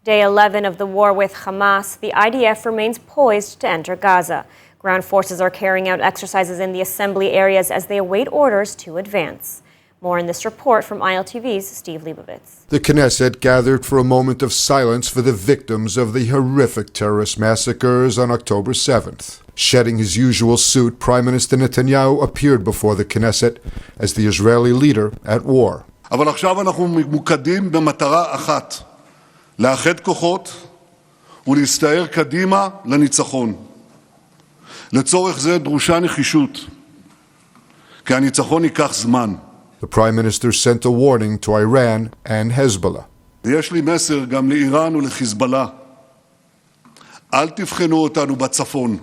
Day 11 of the war with Hamas, the IDF remains poised to enter Gaza. Ground forces are carrying out exercises in the assembly areas as they await orders to advance. More in this report from ILTV's Steve Leibovitz. The Knesset gathered for a moment of silence for the victims of the horrific terrorist massacres on October 7th. Shedding his usual suit, Prime Minister Netanyahu appeared before the Knesset as the Israeli leader at war. אבל עכשיו אנחנו ממוקדים במטרה אחת, לאחד כוחות ולהסתער קדימה לניצחון. לצורך זה דרושה נחישות, כי הניצחון ייקח זמן. The Prime Minister sent a warning to Iran and Hezbollah. ויש לי מסר גם לאיראן ולחיזבאללה. אל תבחנו אותנו בצפון.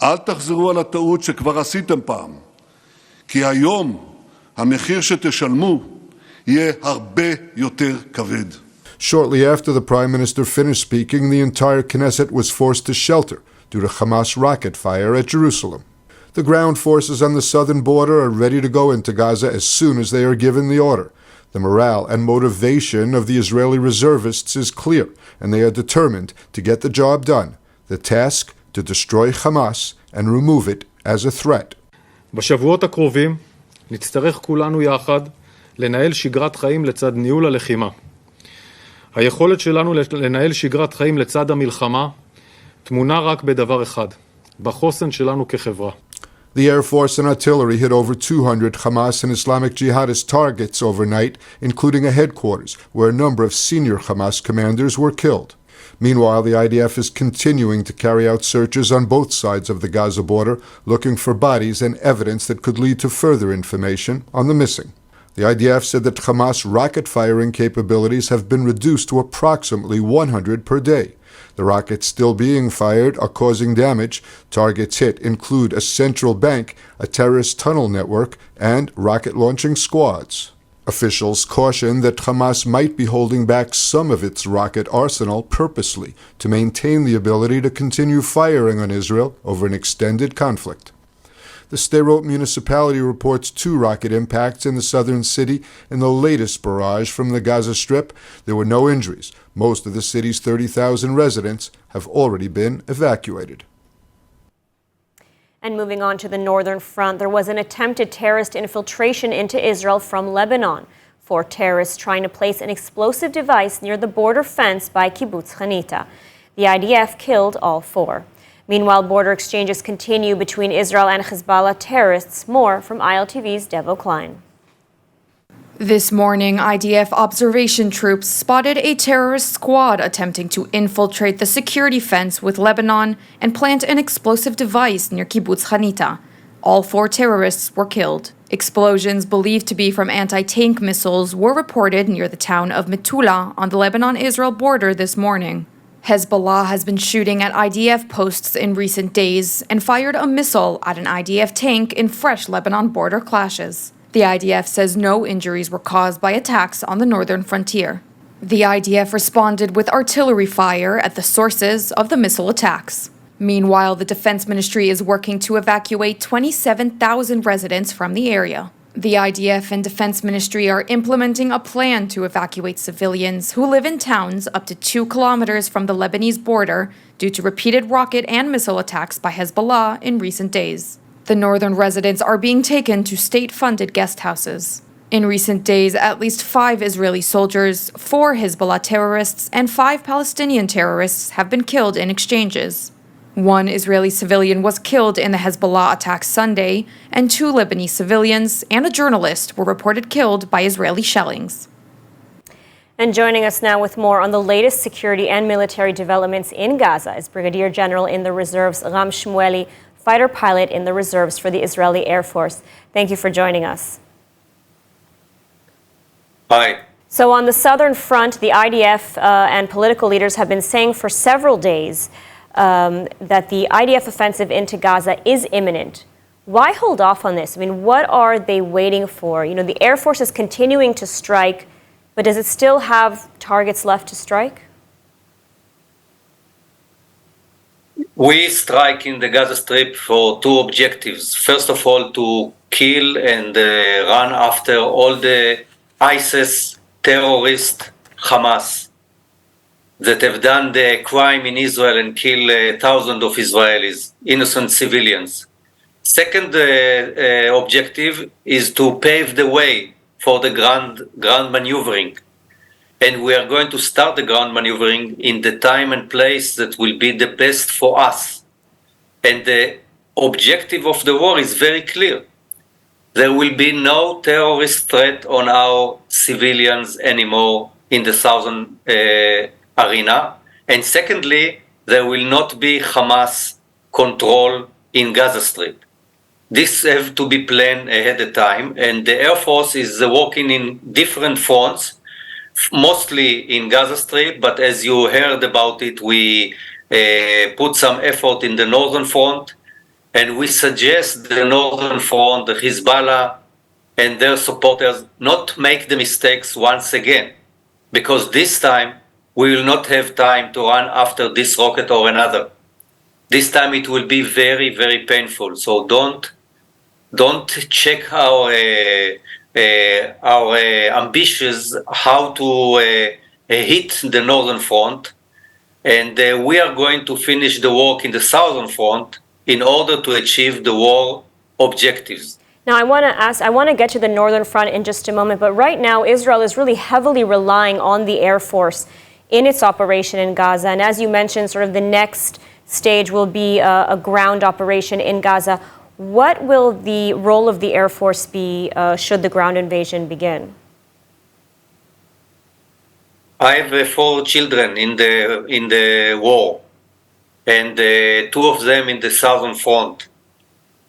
אל תחזרו על הטעות שכבר עשיתם פעם. כי היום המחיר שתשלמו יהיה הרבה יותר כבד. Shortly after the Prime Minister finished speaking, the entire Knesset was forced to shelter due to Hamas rocket fire at Jerusalem. The ground forces on the southern border are ready to go into Gaza as soon as they are given the order. The morale and motivation of the Israeli reservists is clear, and they are determined to get the job done, the task to destroy Hamas and remove it as a threat. בשבועות הקרובים נצטרך כולנו יחד לנהל שגרת חיים לצד ניהול הלחימה. היכולת שלנו לנהל שגרת חיים לצד המלחמה תמונה רק בדבר אחד, בחוסן שלנו כחברה. The Air Force and artillery hit over 200 Hamas and Islamic jihadist targets overnight, including a headquarters, where a number of senior Hamas commanders were killed. Meanwhile, the IDF is continuing to carry out searches on both sides of the Gaza border, looking for bodies and evidence that could lead to further information on the missing. The IDF said that Hamas rocket-firing capabilities have been reduced to approximately 100 per day. The rockets still being fired are causing damage. Targets hit include a central bank, a terrorist tunnel network, and rocket-launching squads. Officials caution that Hamas might be holding back some of its rocket arsenal purposely to maintain the ability to continue firing on Israel over an extended conflict. The Sderot municipality reports 2 rocket impacts in the southern city in the latest barrage from the Gaza Strip. There were no injuries. Most of the city's 30,000 residents have already been evacuated. And moving on to the northern front, there was an attempted terrorist infiltration into Israel from Lebanon. 4 terrorists trying to place an explosive device near the border fence by Kibbutz Hanita. The IDF killed all 4. Meanwhile, border exchanges continue between Israel and Hezbollah terrorists. More from ILTV's Devo Klein. This morning, IDF observation troops spotted a terrorist squad attempting to infiltrate the security fence with Lebanon and plant an explosive device near Kibbutz Hanita. All 4 terrorists were killed. Explosions believed to be from anti-tank missiles were reported near the town of Metula on the Lebanon-Israel border this morning. Hezbollah has been shooting at IDF posts in recent days and fired a missile at an IDF tank in fresh Lebanon border clashes. The IDF says no injuries were caused by attacks on the northern frontier. The IDF responded with artillery fire at the sources of the missile attacks. Meanwhile, the Defense Ministry is working to evacuate 27,000 residents from the area. The IDF and Defense Ministry are implementing a plan to evacuate civilians who live in towns up to 2 kilometers from the Lebanese border due to repeated rocket and missile attacks by Hezbollah in recent days. The northern residents are being taken to state-funded guest houses. In recent days, at least 5 Israeli soldiers, 4 Hezbollah terrorists, and 5 Palestinian terrorists have been killed in exchanges. 1 Israeli civilian was killed in the Hezbollah attack Sunday, and 2 Lebanese civilians and a journalist were reported killed by Israeli shellings. And joining us now with more on the latest security and military developments in Gaza is Brigadier General in the Reserves Ram Shmueli, fighter pilot in the Reserves for the Israeli Air Force. Thank you for joining us. Hi. So on the southern front, the IDF and political leaders have been saying for several days that the IDF offensive into Gaza is imminent. Why hold off on this? I mean, what are they waiting for? You know, the Air Force is continuing to strike, but does it still have targets left to strike? We strike in the Gaza Strip for 2 objectives. First of all, to kill and run after all the ISIS terrorist Hamas. that have done the crime in Israel and killed thousands of Israelis, innocent civilians. Second objective is to pave the way for the ground maneuvering. And we are going to start the ground maneuvering in the time and place that will be the best for us. And the objective of the war is very clear. There will be no terrorist threat on our civilians anymore in the southern arena. And secondly, there will not be Hamas control in Gaza Strip. This have to be planned ahead of time, and the Air Force is working in different fronts, mostly in Gaza Strip, but as you heard about it, we put some effort in the northern front, and we suggest the northern front, the Hezbollah and their supporters, not make the mistakes once again, because this time we will not have time to run after this rocket or another. This time it will be very, very painful. So don't check our ambitions how to hit the northern front, and we are going to finish the work in the southern front in order to achieve the war objectives. Now, I want to get to the northern front in just a moment, but right now Israel is really heavily relying on the Air Force in its operation in Gaza. And as you mentioned, sort of the next stage will be a ground operation in Gaza. What will the role of the Air Force be should the ground invasion begin? I have 4 children in the war, and 2 of them in the southern front.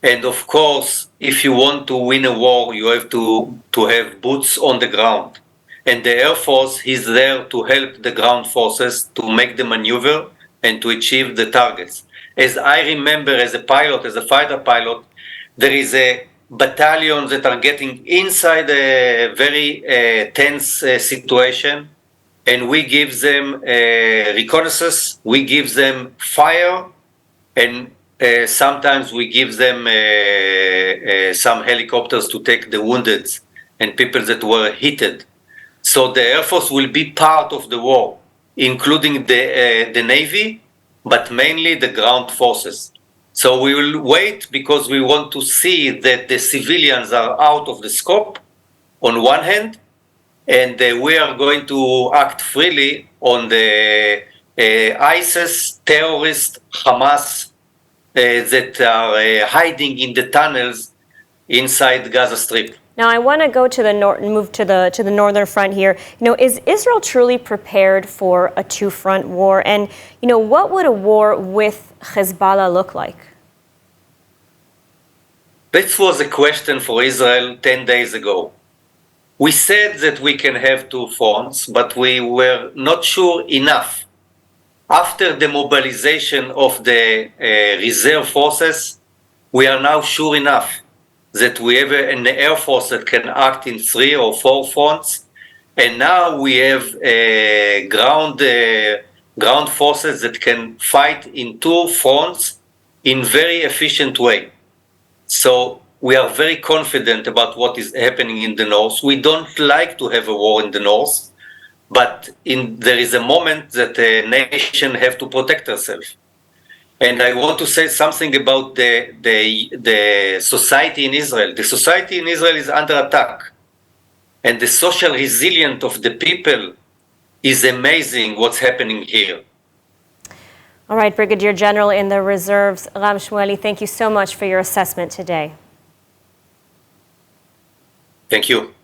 And of course, if you want to win a war, you have to have boots on the ground. And the Air Force is there to help the ground forces to make the maneuver and to achieve the targets. As I remember, as a pilot, as a fighter pilot, there is a battalion that are getting inside a very tense situation, and we give them reconnaissance, we give them fire, and sometimes we give them some helicopters to take the wounded and people that were hit. So the Air Force will be part of the war, including the Navy, but mainly the ground forces. So we will wait because we want to see that the civilians are out of the scope on one hand, and we are going to act freely on the ISIS, terrorist, Hamas that are hiding in the tunnels inside Gaza Strip. Now, I want to go to the move to the northern front here. Is Israel truly prepared for a two-front war? And what would a war with Hezbollah look like? This was a question for Israel 10 days ago. We said that we can have 2 fronts, but we were not sure enough. After the mobilization of the reserve forces, we are now sure enough that we have an Air Force that can act in 3 or 4 fronts, and now we have ground forces that can fight in 2 fronts in very efficient way. So we are very confident about what is happening in the north. We don't like to have a war in the north, but there is a moment that a nation have to protect herself. And I want to say something about the society in Israel. The society in Israel is under attack. And the social resilience of the people is amazing what's happening here. All right, Brigadier General in the Reserves, Ram Shmueli, thank you so much for your assessment today. Thank you.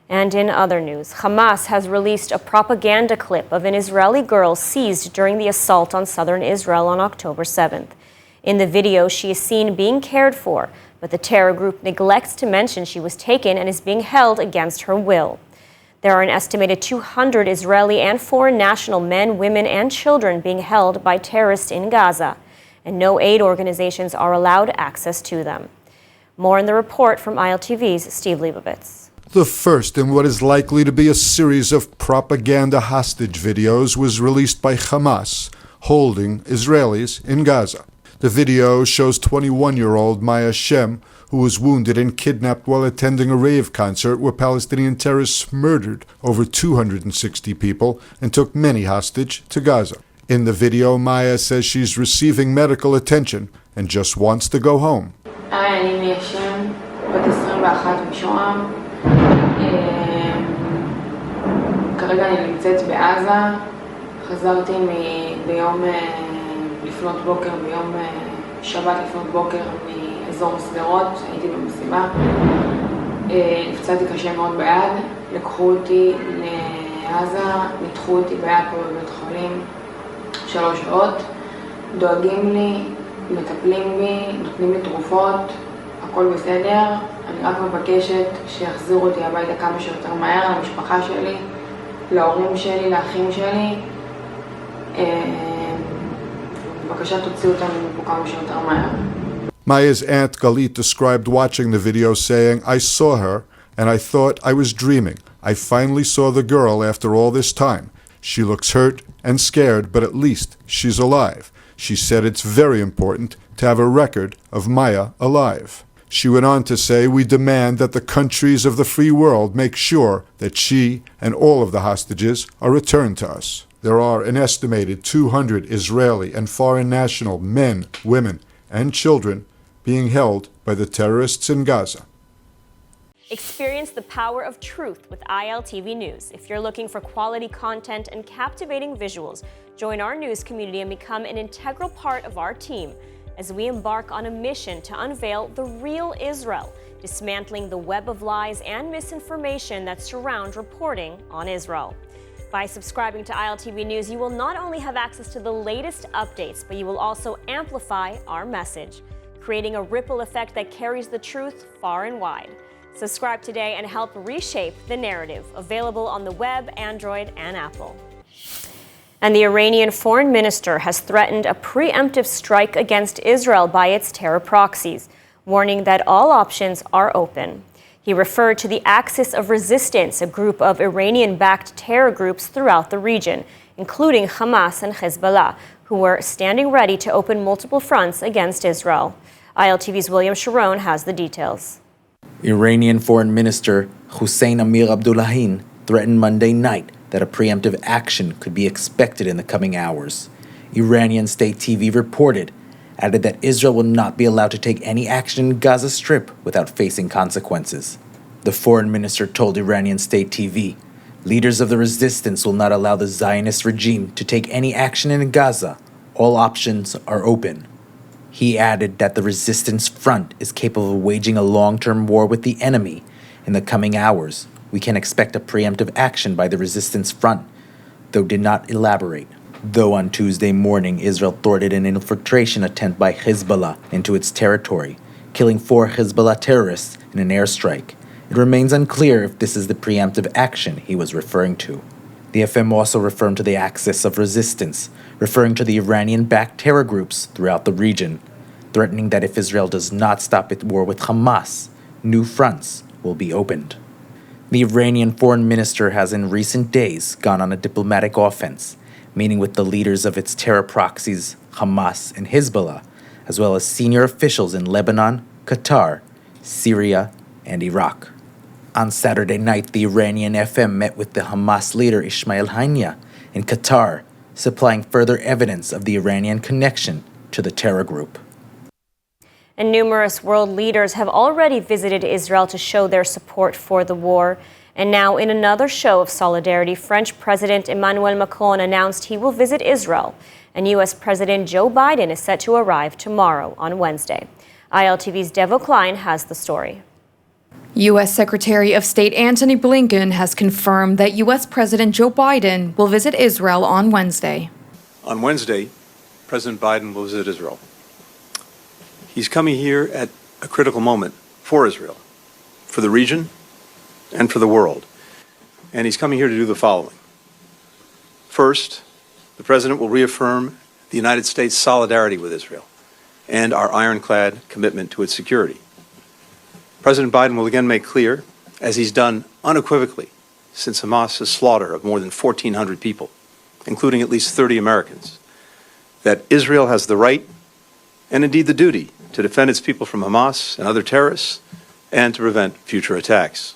And in other news, Hamas has released a propaganda clip of an Israeli girl seized during the assault on southern Israel on October 7th. In the video, she is seen being cared for, but the terror group neglects to mention she was taken and is being held against her will. There are an estimated 200 Israeli and foreign national men, women, and children being held by terrorists in Gaza, and no aid organizations are allowed access to them. More in the report from ILTV's Steve Leibovitz. The first in what is likely to be a series of propaganda hostage videos was released by Hamas, holding Israelis in Gaza. The video shows 21-year-old Maya Shem, who was wounded and kidnapped while attending a rave concert where Palestinian terrorists murdered over 260 people and took many hostage to Gaza. In the video, Maya says she's receiving medical attention and just wants to go home. אני מיה שם, בת 21 משוהם. כרגע אני נמצאת בעזה. חזרתי ביום לפנות בוקר, ביום שבת לפנות בוקר מאזור סדרות, הייתי במסיבה. נפצעתי קשה מאוד ביד, לקחו אותי לעזה, ניתחו אותי ביד פה בבית חולים 3 שעות, דואגים לי, מטפלים בי, נותנים לי תרופות, הכל בסדר. אני רק מבקשת שיחזירו אותי הביתה כמה שיותר מהר, למשפחה שלי, להורים שלי, לאחים שלי. בבקשה תוציאו אותנו מפה כמה שיותר מהר. Maya's aunt Galit described watching the video saying, "I saw her and I thought I was dreaming. I finally saw the girl after all this time. She looks hurt and scared, but at least she's alive." She said it's very important to have a record of Maya alive. She went on to say, "We demand that the countries of the free world make sure that she and all of the hostages are returned to us." There are an estimated 200 Israeli and foreign national men, women, and children being held by the terrorists in Gaza. Experience the power of truth with ILTV News. If you're looking for quality content and captivating visuals, join our news community and become an integral part of our team as we embark on a mission to unveil the real Israel, dismantling the web of lies and misinformation that surround reporting on Israel. By subscribing to ILTV News, you will not only have access to the latest updates, but you will also amplify our message, creating a ripple effect that carries the truth far and wide. Subscribe today and help reshape the narrative. Available on the web, Android, and Apple. And the Iranian foreign minister has threatened a preemptive strike against Israel by its terror proxies, warning that all options are open. He referred to the Axis of Resistance, a group of Iranian-backed terror groups throughout the region, including Hamas and Hezbollah, who were standing ready to open multiple fronts against Israel. ILTV's William Sharon has the details. Iranian Foreign Minister Hussein Amir Abdullahian threatened Monday night that a preemptive action could be expected in the coming hours. Iranian state TV reported, added that Israel will not be allowed to take any action in Gaza Strip without facing consequences. The foreign minister told Iranian state TV, leaders of the resistance will not allow the Zionist regime to take any action in Gaza. All options are open. He added that the resistance front is capable of waging a long-term war with the enemy. In the coming hours, we can expect a preemptive action by the resistance front, though did not elaborate. Though on Tuesday morning, Israel thwarted an infiltration attempt by Hezbollah into its territory, killing 4 Hezbollah terrorists in an airstrike, it remains unclear if this is the preemptive action he was referring to. The FM also referred to the Axis of Resistance, referring to the Iranian-backed terror groups throughout the region, threatening that if Israel does not stop its war with Hamas, new fronts will be opened. The Iranian foreign minister has in recent days gone on a diplomatic offense, meeting with the leaders of its terror proxies, Hamas and Hezbollah, as well as senior officials in Lebanon, Qatar, Syria, and Iraq. On Saturday night, the Iranian FM met with the Hamas leader Ismail Haniyeh in Qatar, supplying further evidence of the Iranian connection to the terror group. And numerous world leaders have already visited Israel to show their support for the war. And now, in another show of solidarity, French President Emmanuel Macron announced he will visit Israel. And U.S. President Joe Biden is set to arrive tomorrow on Wednesday. ILTV's Devo Klein has the story. U.S. Secretary of State Antony Blinken has confirmed that U.S. President Joe Biden will visit Israel on Wednesday. On Wednesday, President Biden will visit Israel. He's coming here at a critical moment for Israel, for the region, and for the world. And he's coming here to do the following. First, the President will reaffirm the United States' solidarity with Israel and our ironclad commitment to its security. President Biden will again make clear, as he's done unequivocally since Hamas's slaughter of more than 1,400 people, including at least 30 Americans, that Israel has the right and indeed the duty to defend its people from Hamas and other terrorists and to prevent future attacks.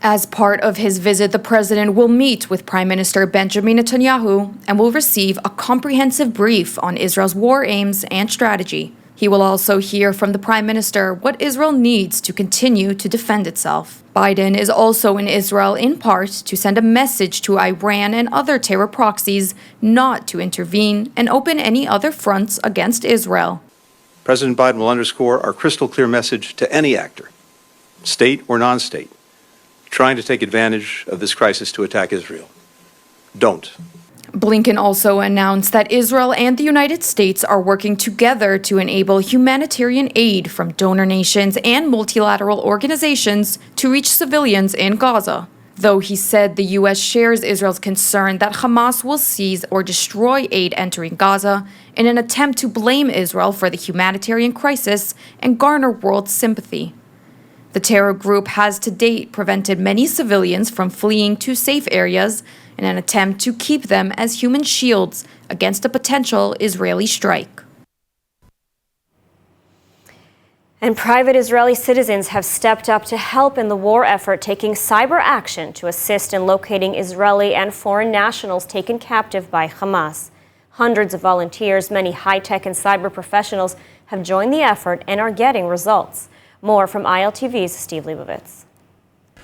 As part of his visit, the president will meet with Prime Minister Benjamin Netanyahu and will receive a comprehensive brief on Israel's war aims and strategy. He will also hear from the Prime Minister what Israel needs to continue to defend itself. Biden is also in Israel in part to send a message to Iran and other terror proxies not to intervene and open any other fronts against Israel. President Biden will underscore our crystal clear message to any actor, state or non-state, trying to take advantage of this crisis to attack Israel. Don't. Blinken also announced that Israel and the United States are working together to enable humanitarian aid from donor nations and multilateral organizations to reach civilians in Gaza. Though he said the U.S. shares Israel's concern that Hamas will seize or destroy aid entering Gaza in an attempt to blame Israel for the humanitarian crisis and garner world sympathy. The terror group has to date prevented many civilians from fleeing to safe areas in an attempt to keep them as human shields against a potential Israeli strike. And private Israeli citizens have stepped up to help in the war effort, taking cyber action to assist in locating Israeli and foreign nationals taken captive by Hamas. Hundreds of volunteers, many high-tech and cyber professionals, have joined the effort and are getting results. More from ILTV's Steve Leibovitz.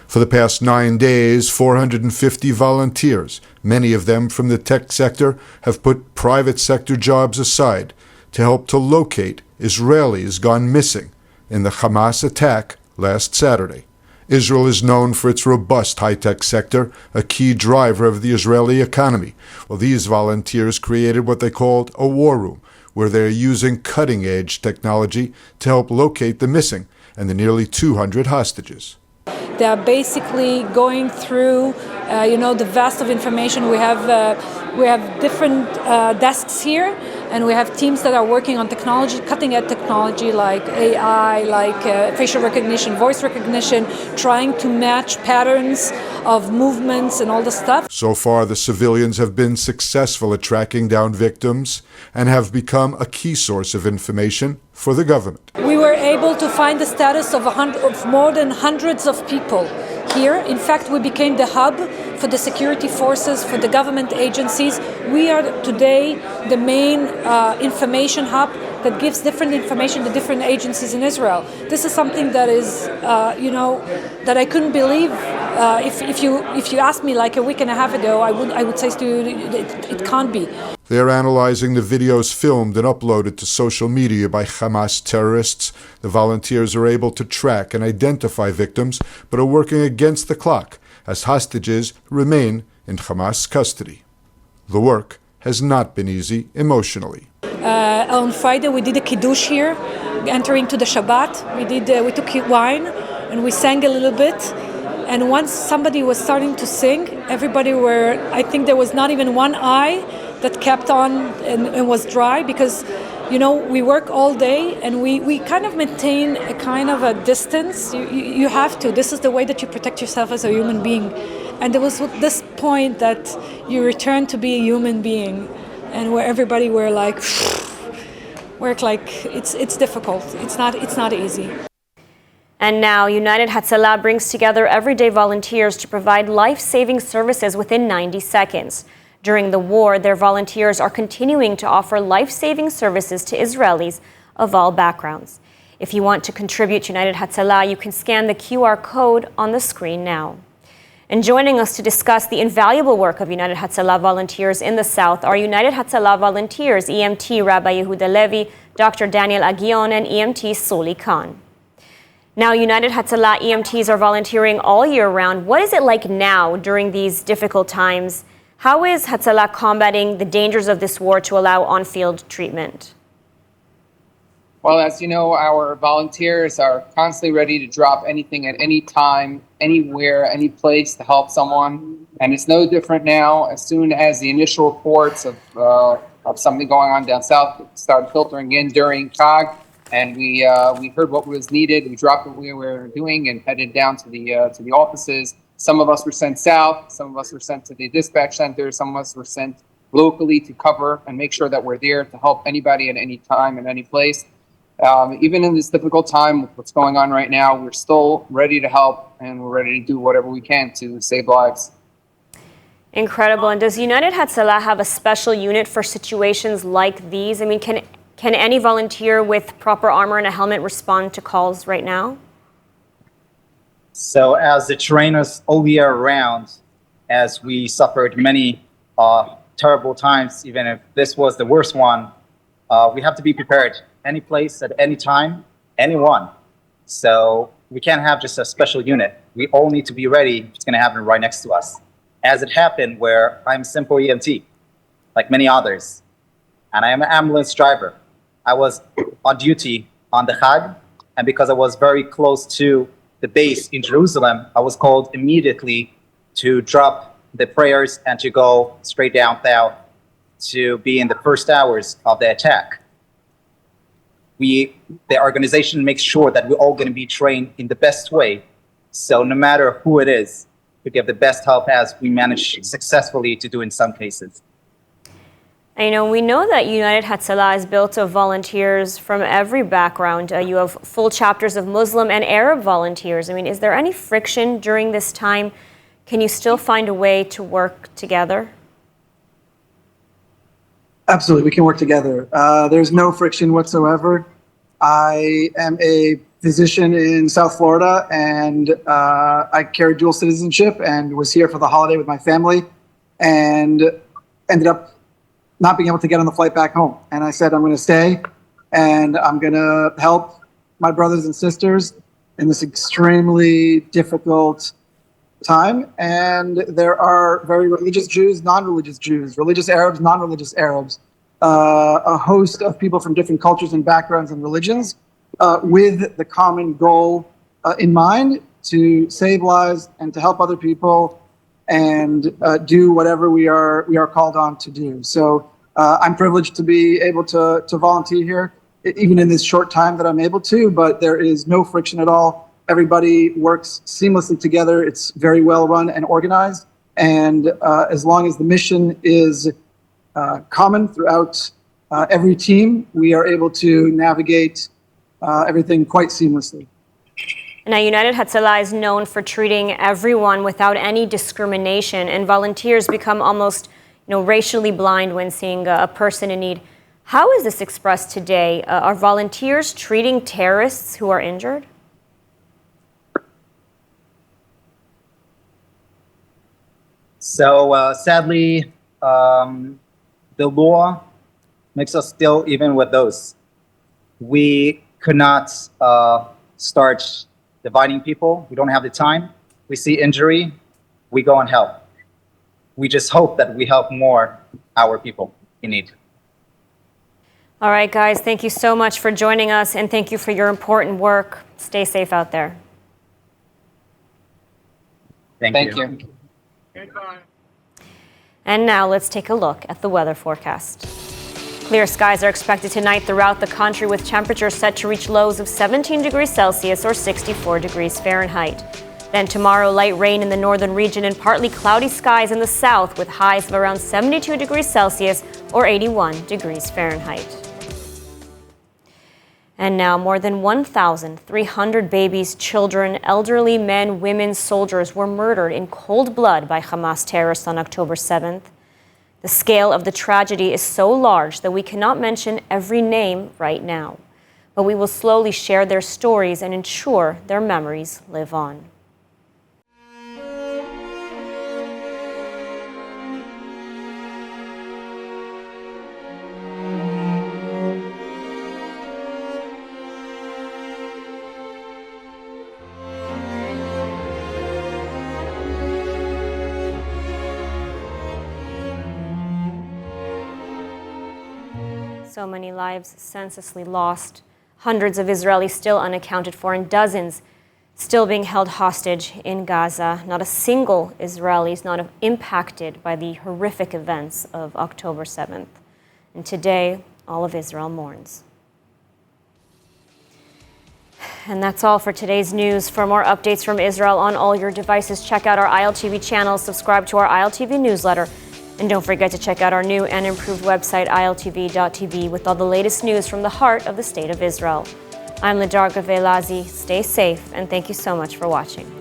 For the past 9 days, 450 volunteers, many of them from the tech sector, have put private sector jobs aside to help to locate Israelis gone missing in the Hamas attack last Saturday. Israel is known for its robust high-tech sector, a key driver of the Israeli economy. Well, these volunteers created what they called a war room, where they're using cutting-edge technology to help locate the missing and the nearly 200 hostages. They are basically going through, the vast of information. We have different desks here, and we have teams that are working on technology, cutting-edge technology like AI, like facial recognition, voice recognition, trying to match patterns of movements and all the stuff. So far, the civilians have been successful at tracking down victims and have become a key source of information for the government. We were able to find the status of more than hundreds of people here. In fact, we became the hub for the security forces, for the government agencies. We are today the main information hub that gives different information to different agencies in Israel. This is something that is, that I couldn't believe. If you asked me like a week and a half ago, I would say to you, it can't be. They are analyzing the videos filmed and uploaded to social media by Hamas terrorists. The volunteers are able to track and identify victims, but are working against the clock as hostages remain in Hamas custody. The work has not been easy emotionally. On Friday, we did a kiddush here, entering to the Shabbat. We took wine and we sang a little bit. And once somebody was starting to sing, I think there was not even one eye that kept on and was dry, because we work all day and we kind of maintain a kind of a distance. You have to. This is the way that you protect yourself as a human being. And there was this point that you return to be a human being, and where everybody were like, it's difficult. It's not easy. And now, United Hatalah brings together everyday volunteers to provide life-saving services within 90 seconds. During the war, their volunteers are continuing to offer life-saving services to Israelis of all backgrounds. If you want to contribute to United Hatalah, you can scan the QR code on the screen now. And joining us to discuss the invaluable work of United Hatalah volunteers in the South are United Hatalah volunteers, EMT Rabbi Yehuda Levi, Dr. Daniel Agion, and EMT Soli Khan. Now, United Hatalah EMTs are volunteering all year round. What is it like now during these difficult times? How is Hatalah combating the dangers of this war to allow on-field treatment? Well, as you know, our volunteers are constantly ready to drop anything at any time, anywhere, any place to help someone. And it's no different now. As soon as the initial reports of something going on down south started filtering in during Chag, and we heard what was needed, we dropped what we were doing and headed down to the offices. Some of us were sent south, some of us were sent to the dispatch center, some of us were sent locally to cover and make sure that we're there to help anybody at any time and any place. Even in this difficult time, with what's going on right now, we're still ready to help and we're ready to do whatever we can to save lives. Incredible. And does United Hatalah have a special unit for situations like these? I mean, can any volunteer with proper armor and a helmet respond to calls right now? So as the terrain is all year round, as we suffered many terrible times, even if this was the worst one, we have to be prepared. Any place, at any time, anyone. So we can't have just a special unit. We all need to be ready. It's going to happen right next to us. As it happened where I'm simple EMT, like many others, and I am an ambulance driver. I was on duty on the Chag, and because I was very close to the base in Jerusalem, I was called immediately to drop the prayers and to go straight down south to be in the first hours of the attack. The organization makes sure that we're all going to be trained in the best way. So no matter who it is, we give the best help as we manage successfully to do in some cases. And, we know that United Hatalah is built of volunteers from every background. You have full chapters of Muslim and Arab volunteers. I mean, is there any friction during this time? Can you still find a way to work together? Absolutely, we can work together. There's no friction whatsoever. I am a physician in South Florida, and I carry dual citizenship and was here for the holiday with my family and ended up not being able to get on the flight back home. And I said, I'm going to stay and I'm going to help my brothers and sisters in this extremely difficult time. And there are very religious Jews, non-religious Jews, religious Arabs, non-religious Arabs, a host of people from different cultures and backgrounds and religions with the common goal in mind to save lives and to help other people and do whatever we are called on to do. So I'm privileged to be able to volunteer here, even in this short time that I'm able to, but there is no friction at all. Everybody works seamlessly together. It's very well run and organized. And as long as the mission is common throughout every team, we are able to navigate everything quite seamlessly. Now, United Hatalah is known for treating everyone without any discrimination, and volunteers become almost racially blind when seeing a person in need. How is this expressed today? Are volunteers treating terrorists who are injured? So sadly, the law makes us still even with those. We could not start dividing people. We don't have the time. We see injury, we go and help. We just hope that we help more our people in need. All right, guys, thank you so much for joining us, and thank you for your important work. Stay safe out there. Thank you. And now let's take a look at the weather forecast. Clear skies are expected tonight throughout the country, with temperatures set to reach lows of 17 degrees Celsius or 64 degrees Fahrenheit. Then tomorrow, light rain in the northern region and partly cloudy skies in the south, with highs of around 72 degrees Celsius or 81 degrees Fahrenheit. And now, more than 1,300 babies, children, elderly men, women, soldiers were murdered in cold blood by Hamas terrorists on October 7th. The scale of the tragedy is so large that we cannot mention every name right now, but we will slowly share their stories and ensure their memories live on. So many lives senselessly lost, hundreds of Israelis still unaccounted for, and dozens still being held hostage in Gaza. Not a single Israeli is not impacted by the horrific events of October 7th. And today, all of Israel mourns. And that's all for today's news. For more updates from Israel on all your devices, check out our ILTV channel, subscribe to our ILTV newsletter, And don't forget to check out our new and improved website, ILTV.tv, with all the latest news from the heart of the State of Israel. I'm Lidarga Velazi. Stay safe, and thank you so much for watching.